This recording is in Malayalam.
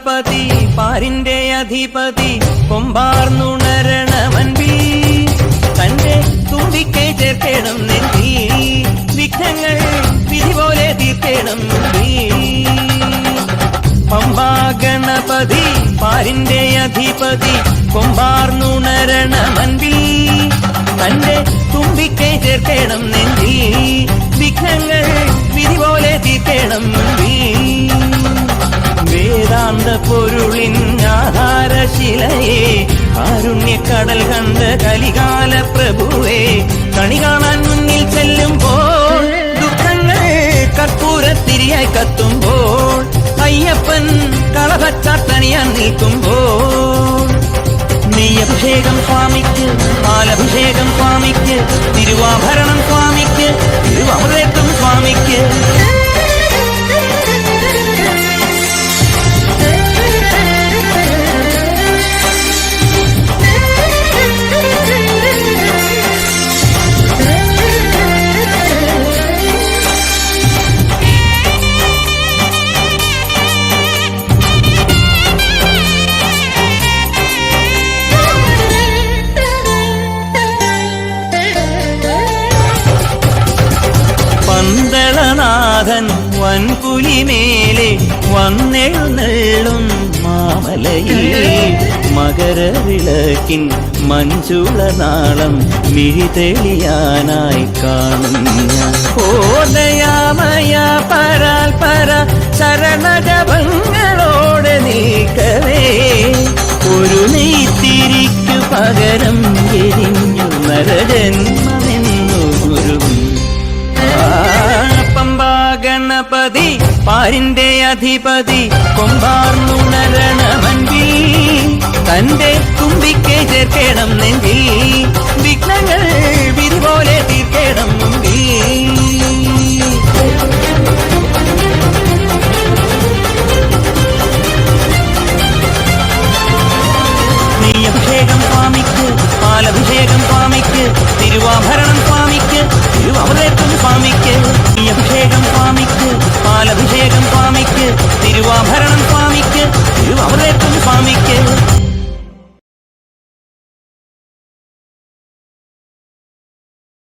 ഗണപതി പാരിന്റെ അധിപതി കൊമ്പാർന്നുണരണമൻപിൽ തന്റെ തുമ്പിക്കൈ ചേർക്കണം നെഞ്ചി വിഘ്നങ്ങൾ വിധി പോലെ തീർക്കണം പമ്പാ ഗണപതി പാരിന്റെ അധിപതി കൊമ്പാർന്നുണരണമൻപിൽ തന്റെ തുമ്പിക്കൈ ചേർക്കണം നെഞ്ചി വിഘ്നങ്ങൾ വിധി പോലെ തീർക്കണം വേദാന്ത പൊരുളിൻ ആധാരശിലയെ കാരുണ്യക്കടൽ കണ്ട കലികാല പ്രഭുവേ കണി കാണാൻ മുന്നിൽ ചെല്ലുമ്പോൾ ദുഃഖങ്ങൾ കർപ്പൂരത്തിരിയായി കത്തുമ്പോൾ അയ്യപ്പൻ കളഭച്ചാട്ടണിയാൻ നിൽക്കുമ്പോൾ നെയ്യഭിഷേകം സ്വാമിക്ക് പാലഭിഷേകം സ്വാമിക്ക് തിരുവാഭരണം സ്വാമിക്ക് തിരുവമൃതത്വം സ്വാമിക്ക് പന്തളനാഥൻ വൻപുലിമേലെ വന്നെഴുന്നള്ളും മാമലയിൽ മകരവിളക്കിൻ മഞ്ചുളനാളം മിഴിതെളിയാനായി കാണും ഞാൻ ഓദയാമയ പരാൽപര ശരണജപങ്ങളോടെ നീക്കവേ ഒരു നെയ്ത്തിരിക്കു പകരം എരിഞ്ഞു നരജന്മമെന്നു ഗുരുവും പമ്പാ ഗണപതി പാരിന്റെ അധിപതി കൊമ്പാർന്നുണരണമൻപിൽ തന്റെ തുമ്പിക്കൈ ചേർക്കണം നെഞ്ചിൽ വിഘ്നങ്ങൾ വിധി പോലെ തീർക്കണം നെയ്യഭിഷേകം സ്വാമിക്ക് പാലഭിഷേകം സ്വാമിക്ക് തിരുവാഭരണം സ്വാമിക്ക് തിരുവമൃതത്വം സ്വാമിക്ക് നെയ്യഭിഷേകം സ്വാമിക്ക് പാലഭിഷേകം സ്വാമിക്ക് തിരുവാഭരണം സ്വാമിക്ക് തിരുവമൃതത്വം സ്വാമിക്ക്